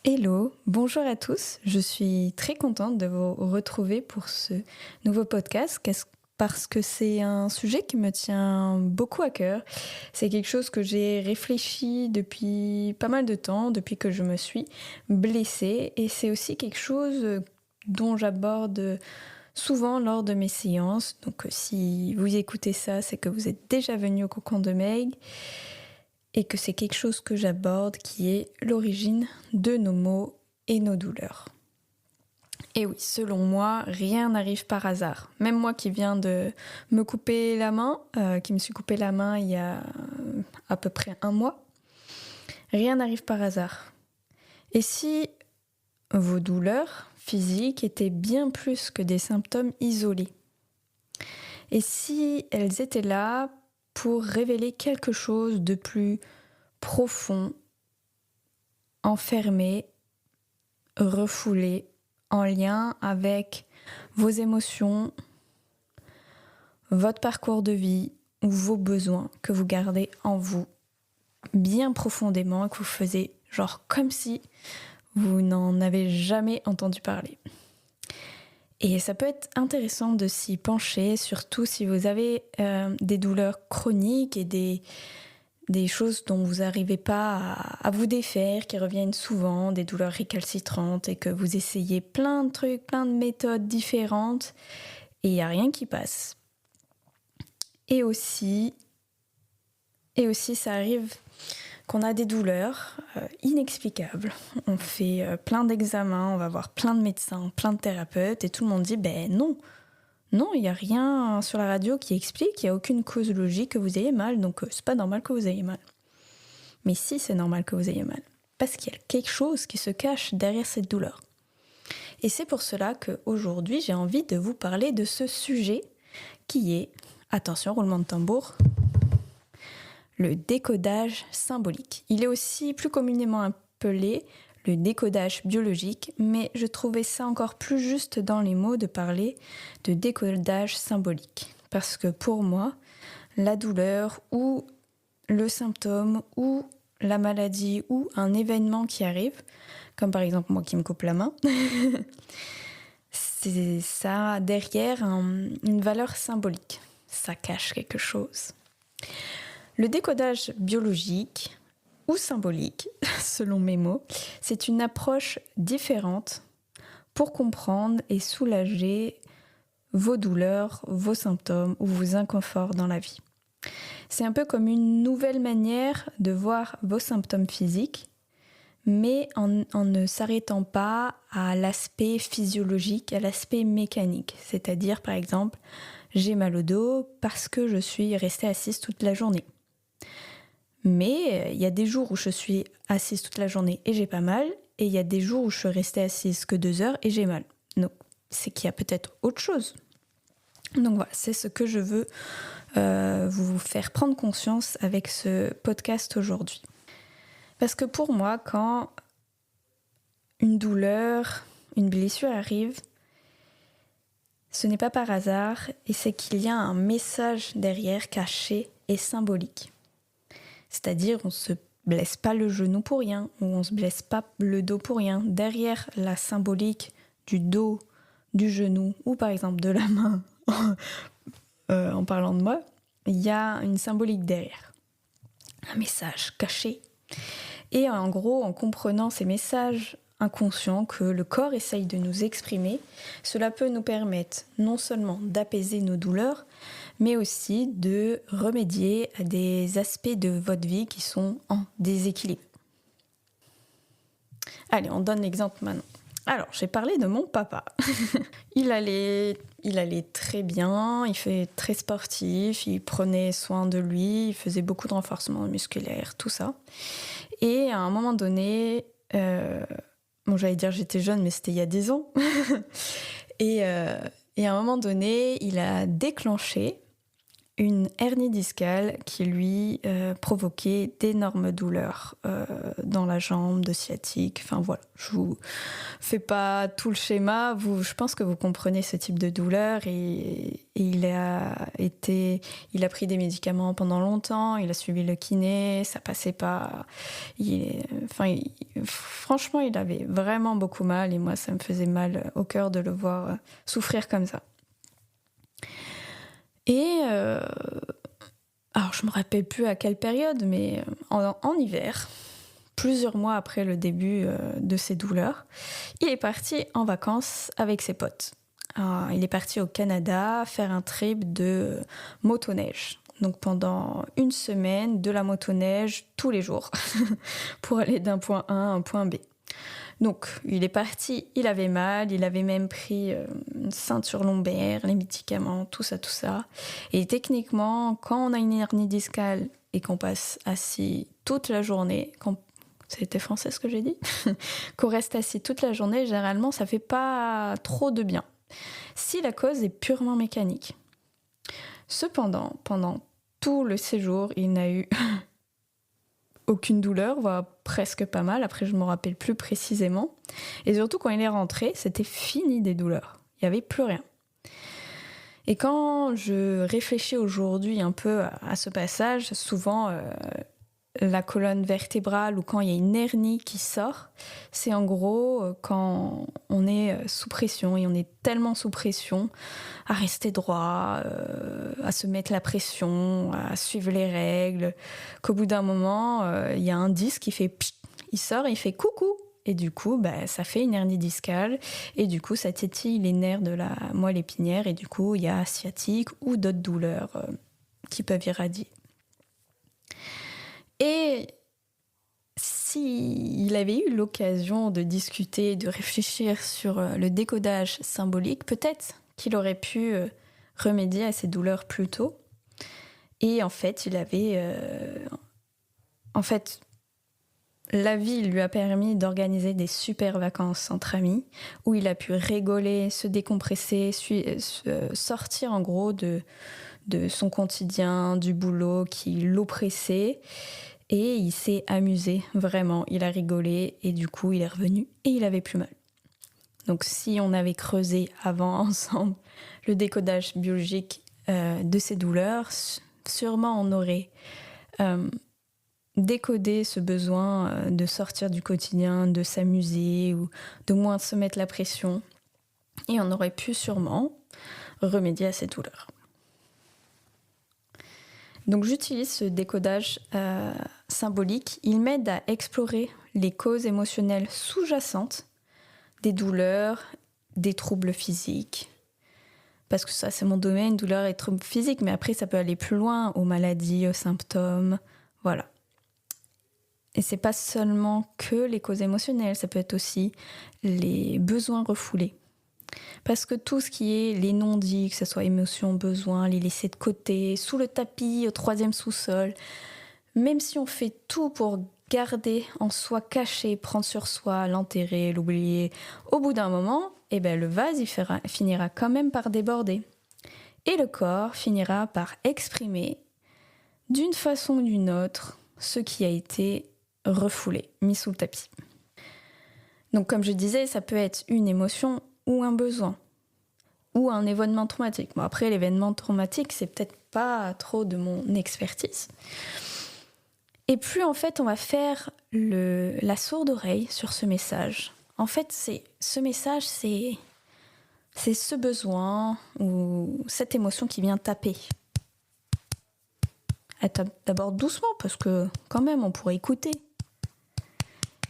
Hello, bonjour à tous. Je suis très contente de vous retrouver pour ce nouveau podcast parce que c'est un sujet qui me tient beaucoup à cœur. C'est quelque chose que j'ai réfléchi depuis pas mal de temps, depuis que je me suis blessée, et c'est aussi quelque chose dont j'aborde souvent lors de mes séances. Donc si vous écoutez ça, c'est que vous êtes déjà venu au Cocon de Meg et que c'est quelque chose que j'aborde qui est l'origine de nos maux et nos douleurs. Et oui, selon moi, rien n'arrive par hasard. Même moi qui viens de me couper la main, qui me suis coupé la main il y a à peu près un mois, rien n'arrive par hasard. Et si vos douleurs physiques étaient bien plus que des symptômes isolés? Et si elles étaient là pour révéler quelque chose de plus profond, enfermé, refoulé, en lien avec vos émotions, votre parcours de vie ou vos besoins que vous gardez en vous bien profondément et que vous faisiez genre comme si vous n'en avez jamais entendu parler. Et ça peut être intéressant de s'y pencher, surtout si vous avez des douleurs chroniques et des choses dont vous n'arrivez pas à vous défaire, qui reviennent souvent, des douleurs récalcitrantes, et que vous essayez plein de trucs, plein de méthodes différentes, et il n'y a rien qui passe. Et aussi, ça arrive qu'on a des douleurs inexplicables. On fait plein d'examens, on va voir plein de médecins, plein de thérapeutes, et tout le monde dit non, il n'y a rien sur la radio qui explique, il n'y a aucune cause logique que vous ayez mal, donc c'est pas normal que vous ayez mal. Mais si, c'est normal que vous ayez mal, parce qu'il y a quelque chose qui se cache derrière cette douleur. Et c'est pour cela qu'aujourd'hui, j'ai envie de vous parler de ce sujet qui est, attention, roulement de tambour, le décodage symbolique. Il est aussi plus communément appelé le décodage biologique, mais je trouvais ça encore plus juste dans les mots de parler de décodage symbolique. Parce que pour moi, la douleur ou le symptôme ou la maladie ou un événement qui arrive, comme par exemple moi qui me coupe la main, c'est ça derrière une valeur symbolique. Ça cache quelque chose. Le décodage biologique ou symbolique, selon mes mots, c'est une approche différente pour comprendre et soulager vos douleurs, vos symptômes ou vos inconforts dans la vie. C'est un peu comme une nouvelle manière de voir vos symptômes physiques, mais en ne s'arrêtant pas à l'aspect physiologique, à l'aspect mécanique. C'est-à-dire, par exemple, j'ai mal au dos parce que je suis restée assise toute la journée. Mais il y a des jours où je suis assise toute la journée et j'ai pas mal, et il y a des jours où je suis restée assise que 2 heures et j'ai mal. Donc, c'est qu'il y a peut-être autre chose. Donc voilà, c'est ce que je veux vous faire prendre conscience avec ce podcast aujourd'hui. Parce que pour moi, quand une douleur, une blessure arrive, ce n'est pas par hasard, et c'est qu'il y a un message derrière caché et symbolique. C'est-à-dire, on ne se blesse pas le genou pour rien, ou on ne se blesse pas le dos pour rien. Derrière la symbolique du dos, du genou, ou par exemple de la main, en parlant de moi, il y a une symbolique derrière. Un message caché. Et en gros, en comprenant ces messages inconscients que le corps essaye de nous exprimer, cela peut nous permettre non seulement d'apaiser nos douleurs, mais aussi de remédier à des aspects de votre vie qui sont en déséquilibre. Allez, on donne l'exemple maintenant. Alors, j'ai parlé de mon papa. Il allait très bien, il fait très sportif, il prenait soin de lui, il faisait beaucoup de renforcement musculaire, tout ça. Et à un moment donné, j'allais dire j'étais jeune, mais c'était il y a 10 ans. et à un moment donné, il a déclenché une hernie discale qui lui provoquait d'énormes douleurs dans la jambe, de sciatique. Enfin voilà, je vous fais pas tout le schéma. Je pense que vous comprenez ce type de douleur et il a pris des médicaments pendant longtemps. Il a suivi le kiné, ça passait pas. Franchement, il avait vraiment beaucoup mal et moi, ça me faisait mal au cœur de le voir souffrir comme ça. Et alors je me rappelle plus à quelle période, mais en hiver, plusieurs mois après le début de ses douleurs, il est parti en vacances avec ses potes. Il est parti au Canada faire un trip de motoneige. Donc pendant une semaine, de la motoneige tous les jours pour aller d'un point A à un point B. Donc, il est parti, il avait mal, il avait même pris une ceinture lombaire, les médicaments, tout ça. Et techniquement, quand on a une hernie discale et qu'on passe assis toute la journée, c'était français ce que j'ai dit, qu'on reste assis toute la journée, généralement, ça fait pas trop de bien. Si la cause est purement mécanique. Cependant, pendant tout le séjour, il n'a eu aucune douleur, voire presque pas mal. Après, je ne me rappelle plus précisément. Et surtout, quand il est rentré, c'était fini des douleurs. Il n'y avait plus rien. Et quand je réfléchis aujourd'hui un peu à ce passage, souvent, la colonne vertébrale ou quand il y a une hernie qui sort, c'est en gros quand on est sous pression et on est tellement sous pression à rester droit, à se mettre la pression, à suivre les règles, qu'au bout d'un moment, il y a un disque qui fait pchit, il sort et il fait coucou. Et du coup, ça fait une hernie discale et du coup, ça tétille les nerfs de la moelle épinière et du coup, il y a sciatique ou d'autres douleurs qui peuvent irradier. Et s'il avait eu l'occasion de discuter, de réfléchir sur le décodage symbolique, peut-être qu'il aurait pu remédier à ces douleurs plus tôt. Et en fait, la vie lui a permis d'organiser des super vacances entre amis, où il a pu rigoler, se décompresser, sortir en gros de son quotidien, du boulot qui l'oppressait. Et il s'est amusé, vraiment. Il a rigolé et du coup, il est revenu et il avait plus mal. Donc si on avait creusé avant ensemble le décodage biologique de ces douleurs, sûrement on aurait décodé ce besoin de sortir du quotidien, de s'amuser ou de moins se mettre la pression. Et on aurait pu sûrement remédier à ces douleurs. Donc j'utilise ce décodage symbolique. Il m'aide à explorer les causes émotionnelles sous-jacentes des douleurs, des troubles physiques. Parce que ça, c'est mon domaine, douleurs et troubles physiques. Mais après, ça peut aller plus loin, aux maladies, aux symptômes. Voilà. Et c'est pas seulement que les causes émotionnelles, ça peut être aussi les besoins refoulés. Parce que tout ce qui est les non-dits, que ce soit émotions, besoins, les laisser de côté, sous le tapis, au 3e sous-sol, même si on fait tout pour garder en soi caché, prendre sur soi, l'enterrer, l'oublier, au bout d'un moment, le vase finira quand même par déborder. Et le corps finira par exprimer, d'une façon ou d'une autre, ce qui a été refoulé, mis sous le tapis. Donc comme je disais, ça peut être une émotion ou un besoin, ou un événement traumatique. Bon, après, l'événement traumatique, c'est peut-être pas trop de mon expertise. Et plus, en fait, on va faire la sourde oreille sur ce message. En fait, ce message, c'est ce besoin ou cette émotion qui vient taper. Elle tape d'abord doucement, parce que, quand même, on pourrait écouter.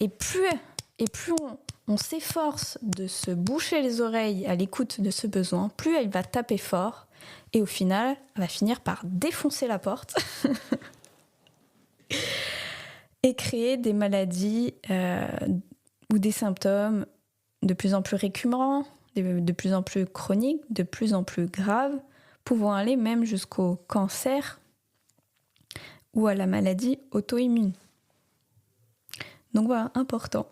Et plus on s'efforce de se boucher les oreilles à l'écoute de ce besoin, plus elle va taper fort et au final, elle va finir par défoncer la porte et créer des maladies ou des symptômes de plus en plus récurrents, de plus en plus chroniques, de plus en plus graves, pouvant aller même jusqu'au cancer ou à la maladie auto-immune. Donc voilà, important.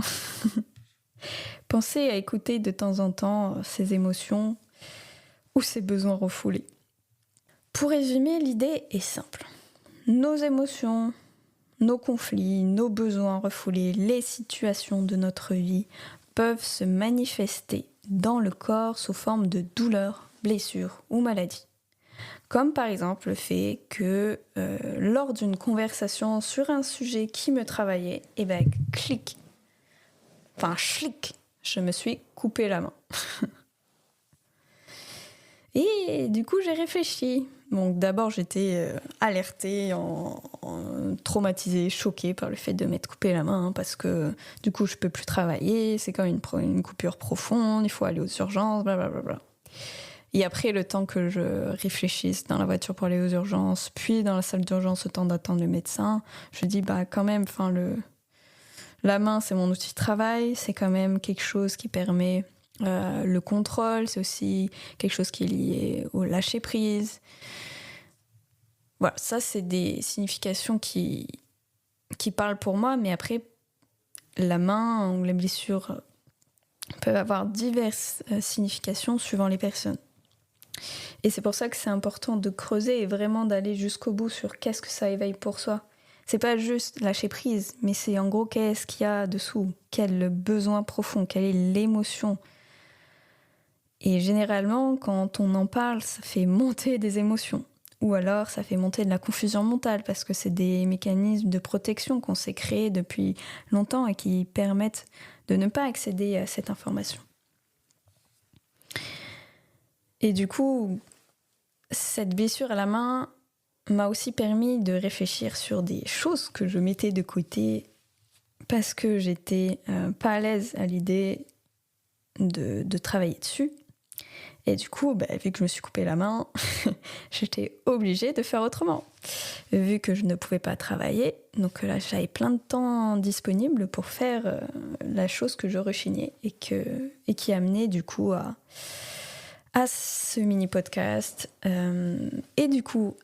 Pensez à écouter de temps en temps ces émotions ou ces besoins refoulés. Pour résumer, l'idée est simple. Nos émotions, nos conflits, nos besoins refoulés, les situations de notre vie peuvent se manifester dans le corps sous forme de douleurs, blessures ou maladies. Comme par exemple le fait que lors d'une conversation sur un sujet qui me travaillait, schlick, je me suis coupé la main. Et du coup, j'ai réfléchi. Donc d'abord, j'étais alertée, traumatisée, choquée par le fait de m'être coupé la main, parce que du coup, je peux plus travailler, c'est comme une coupure profonde, il faut aller aux urgences, blablabla. Et après, le temps que je réfléchisse dans la voiture pour aller aux urgences, puis dans la salle d'urgence, le temps d'attendre le médecin, je dis, quand même, la main, c'est mon outil de travail, c'est quand même quelque chose qui permet le contrôle, c'est aussi quelque chose qui est lié au lâcher-prise. Voilà, ça, c'est des significations qui parlent pour moi, mais après, la main ou les blessures peuvent avoir diverses significations suivant les personnes. Et c'est pour ça que c'est important de creuser et vraiment d'aller jusqu'au bout sur qu'est-ce que ça éveille pour soi. C'est pas juste lâcher prise, mais c'est en gros qu'est-ce qu'il y a dessous, quel besoin profond, quelle est l'émotion. Et généralement, quand on en parle, ça fait monter des émotions. Ou alors, ça fait monter de la confusion mentale, parce que c'est des mécanismes de protection qu'on s'est créés depuis longtemps et qui permettent de ne pas accéder à cette information. Et du coup, cette blessure à la main m'a aussi permis de réfléchir sur des choses que je mettais de côté parce que j'étais pas à l'aise à l'idée de travailler dessus. Et du coup, vu que je me suis coupé la main, j'étais obligée de faire autrement. Vu que je ne pouvais pas travailler, donc là j'avais plein de temps disponible pour faire la chose que je rechignais et qui a amené du coup à ce mini-podcast et du coup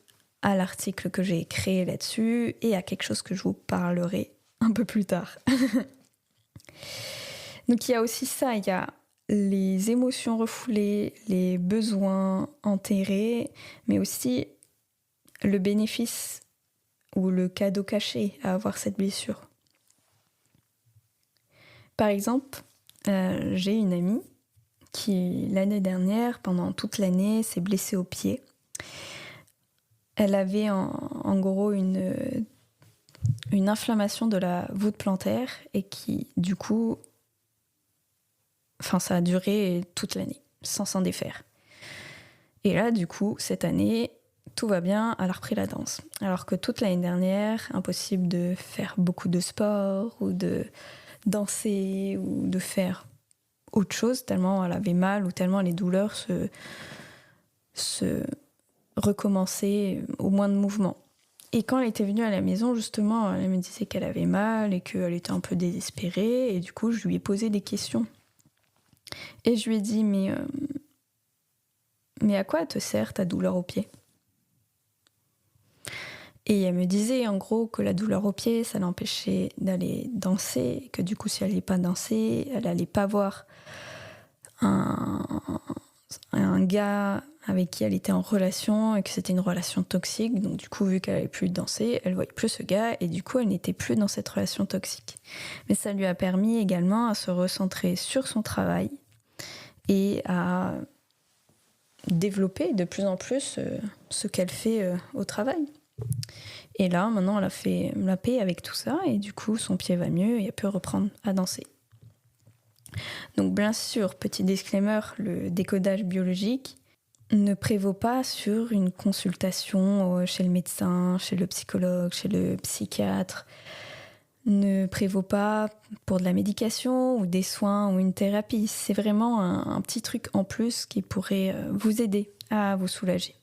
à l'article que j'ai créé là-dessus et à quelque chose que je vous parlerai un peu plus tard. Donc il y a aussi ça, il y a les émotions refoulées, les besoins enterrés, mais aussi le bénéfice ou le cadeau caché à avoir cette blessure. Par exemple, j'ai une amie qui, l'année dernière, pendant toute l'année, s'est blessée au pied. Elle avait en gros une inflammation de la voûte plantaire et qui, du coup, ça a duré toute l'année, sans s'en défaire. Et là, du coup, cette année, tout va bien, elle a repris la danse. Alors que toute l'année dernière, impossible de faire beaucoup de sport ou de danser ou de faire autre chose, tellement elle avait mal ou tellement les douleurs se recommençaient au moins de mouvement. Et quand elle était venue à la maison, justement, elle me disait qu'elle avait mal et qu'elle était un peu désespérée. Et du coup, je lui ai posé des questions. Et je lui ai dit, mais à quoi te sert ta douleur au pied ? Et elle me disait en gros que la douleur au pied, ça l'empêchait d'aller danser, que du coup si elle n'allait pas danser, elle n'allait pas voir un gars avec qui elle était en relation et que c'était une relation toxique. Donc du coup, vu qu'elle n'allait plus danser, elle ne voyait plus ce gars et du coup, elle n'était plus dans cette relation toxique. Mais ça lui a permis également à se recentrer sur son travail et à développer de plus en plus ce qu'elle fait au travail. Et là, maintenant, elle a fait la paix avec tout ça et du coup, son pied va mieux et elle peut reprendre à danser. Donc bien sûr, petit disclaimer, le décodage biologique ne prévaut pas sur une consultation chez le médecin, chez le psychologue, chez le psychiatre, ne prévaut pas pour de la médication ou des soins ou une thérapie. C'est vraiment un petit truc en plus qui pourrait vous aider à vous soulager.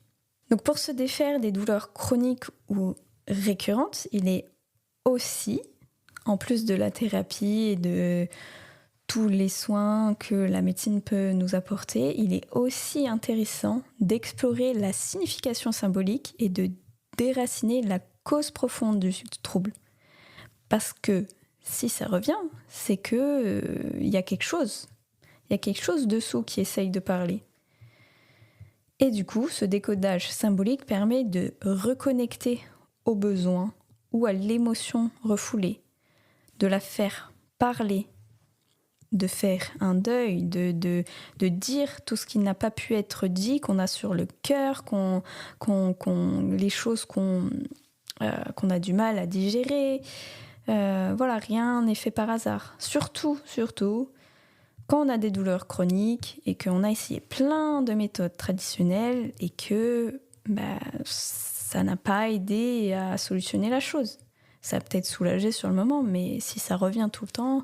Donc pour se défaire des douleurs chroniques ou récurrentes, il est aussi, en plus de la thérapie et de tous les soins que la médecine peut nous apporter, il est aussi intéressant d'explorer la signification symbolique et de déraciner la cause profonde du trouble. Parce que si ça revient, c'est que y a quelque chose. Il y a quelque chose dessous qui essaye de parler. Et du coup, ce décodage symbolique permet de reconnecter au besoin ou à l'émotion refoulée, de la faire parler, de faire un deuil, de dire tout ce qui n'a pas pu être dit, qu'on a sur le cœur, les choses qu'on a du mal à digérer. Voilà, rien n'est fait par hasard. Surtout, quand on a des douleurs chroniques et qu'on a essayé plein de méthodes traditionnelles et que ça n'a pas aidé à solutionner la chose. Ça a peut-être soulagé sur le moment, mais si ça revient tout le temps,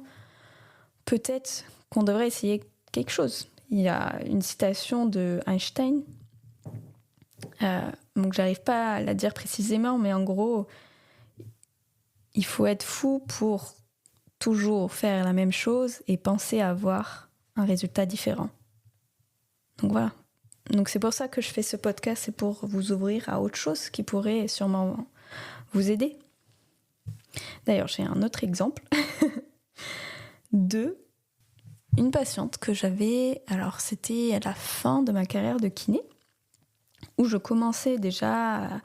peut-être qu'on devrait essayer quelque chose. Il y a une citation de Einstein, donc j'arrive pas à la dire précisément, mais en gros, il faut être fou pour toujours faire la même chose et penser à avoir un résultat différent. Donc voilà. Donc c'est pour ça que je fais ce podcast, c'est pour vous ouvrir à autre chose qui pourrait sûrement vous aider. D'ailleurs, j'ai un autre exemple de une patiente que j'avais, alors c'était à la fin de ma carrière de kiné, où je commençais déjà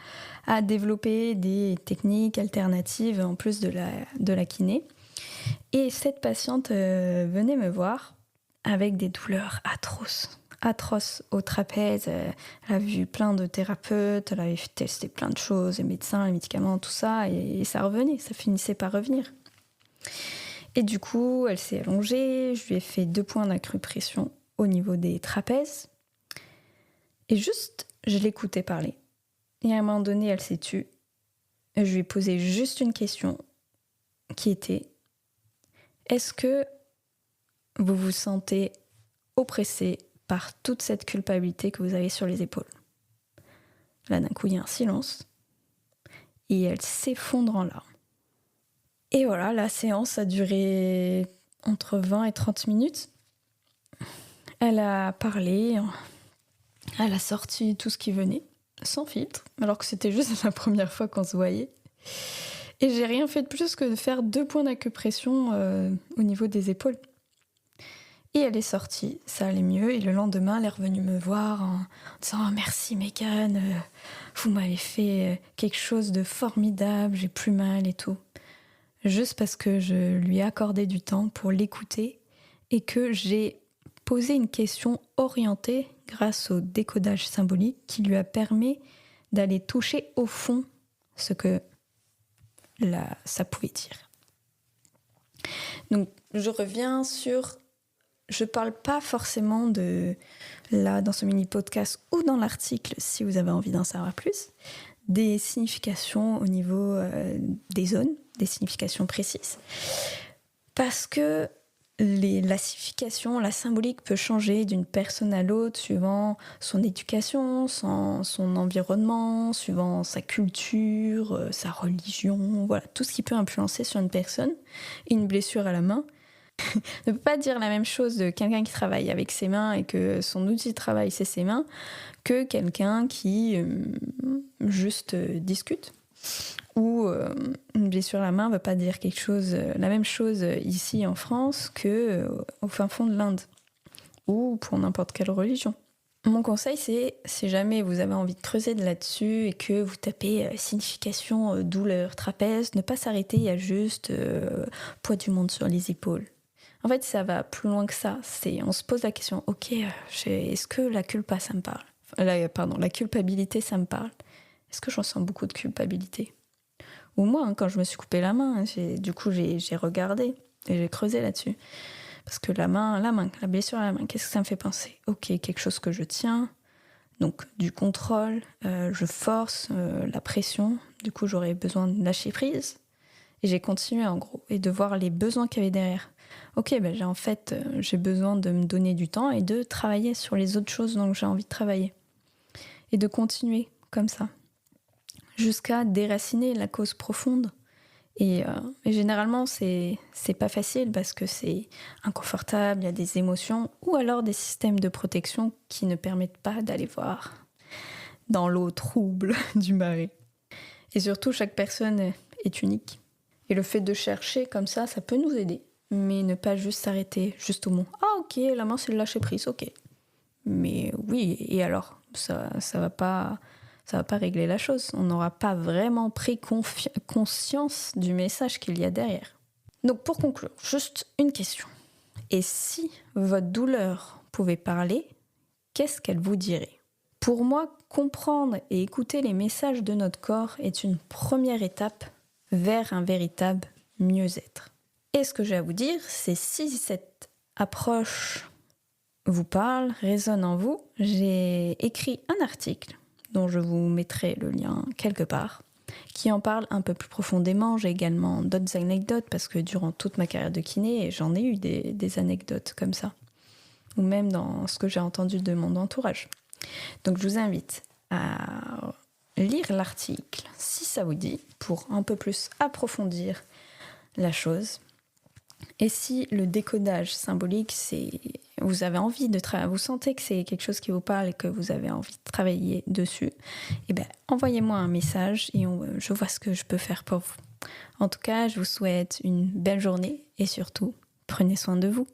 à développer des techniques alternatives en plus de la kiné. Et cette patiente venait me voir avec des douleurs atroces au trapèze. Elle a vu plein de thérapeutes, elle avait testé plein de choses, les médecins, les médicaments, tout ça, et ça revenait, ça finissait par revenir. Et du coup, elle s'est allongée, je lui ai fait 2 points d'acupression au niveau des trapèzes. Et juste, je l'écoutais parler. Et à un moment donné, elle s'est tue. Je lui ai posé juste une question qui était: est-ce que vous vous sentez oppressé par toute cette culpabilité que vous avez sur les épaules? Là, d'un coup, il y a un silence. Et elle s'effondre en larmes. Et voilà, la séance a duré entre 20 et 30 minutes. Elle a parlé, elle a sorti tout ce qui venait, sans filtre, alors que c'était juste la première fois qu'on se voyait. Et j'ai rien fait de plus que de faire 2 points d'acupression au niveau des épaules. Et elle est sortie, ça allait mieux. Et le lendemain, elle est revenue me voir en disant: oh, merci Megan, vous m'avez fait quelque chose de formidable, j'ai plus mal et tout. Juste parce que je lui ai accordé du temps pour l'écouter et que j'ai posé une question orientée grâce au décodage symbolique qui lui a permis d'aller toucher au fond ce que ça pouvait dire. Donc je reviens sur... Je parle pas forcément de là dans ce mini podcast ou dans l'article, si vous avez envie d'en savoir plus, des significations au niveau des zones, des significations précises, parce que la signification, la symbolique peut changer d'une personne à l'autre suivant son éducation, son environnement, suivant sa culture, sa religion, voilà, tout ce qui peut influencer sur une personne. Une blessure à la main ne peut pas dire la même chose de quelqu'un qui travaille avec ses mains et que son outil de travail c'est ses mains que quelqu'un qui juste discute. Ou une blessure à la main ne veut pas dire la même chose ici en France qu'au fin fond de l'Inde ou pour n'importe quelle religion. Mon conseil, c'est, si jamais vous avez envie de creuser de là-dessus et que vous tapez signification, douleur, trapèze, ne pas s'arrêter à juste poids du monde sur les épaules. En fait, ça va plus loin que ça. On se pose la question, ok, est-ce que la culpa, ça me parle ? La culpabilité, ça me parle. Est-ce que je ressens beaucoup de culpabilité ? Ou moi, quand je me suis coupé la main, j'ai regardé et j'ai creusé là-dessus. Parce que la blessure à la main, qu'est-ce que ça me fait penser ? Ok, quelque chose que je tiens, donc du contrôle, je force, la pression. Du coup, j'aurais besoin de lâcher prise. Et j'ai continué en gros, et de voir les besoins qu'il y avait derrière. Ok, j'ai besoin de me donner du temps et de travailler sur les autres choses dont j'ai envie de travailler. Et de continuer comme ça, jusqu'à déraciner la cause profonde. Et généralement, c'est pas facile parce que c'est inconfortable, il y a des émotions, ou alors des systèmes de protection qui ne permettent pas d'aller voir dans l'eau trouble du marais. Et surtout, chaque personne est unique. Et le fait de chercher comme ça peut nous aider. Mais ne pas juste s'arrêter juste au mot. Ah ok, la main c'est le lâcher prise, ok. Mais oui, et alors, ça va pas régler la chose. On n'aura pas vraiment pris conscience du message qu'il y a derrière. Donc pour conclure, juste une question. Et si votre douleur pouvait parler, qu'est-ce qu'elle vous dirait ? Pour moi, comprendre et écouter les messages de notre corps est une première étape vers un véritable mieux-être. Et ce que j'ai à vous dire, c'est si cette approche vous parle, résonne en vous, j'ai écrit un article dont je vous mettrai le lien quelque part, qui en parle un peu plus profondément. J'ai également d'autres anecdotes parce que durant toute ma carrière de kiné, j'en ai eu des anecdotes comme ça, ou même dans ce que j'ai entendu de mon entourage. Donc je vous invite à lire l'article si ça vous dit, pour un peu plus approfondir la chose. Et si le décodage symbolique, vous avez envie de vous sentez que c'est quelque chose qui vous parle et que vous avez envie de travailler dessus, eh bien, envoyez-moi un message et je vois ce que je peux faire pour vous. En tout cas, je vous souhaite une belle journée et surtout, prenez soin de vous.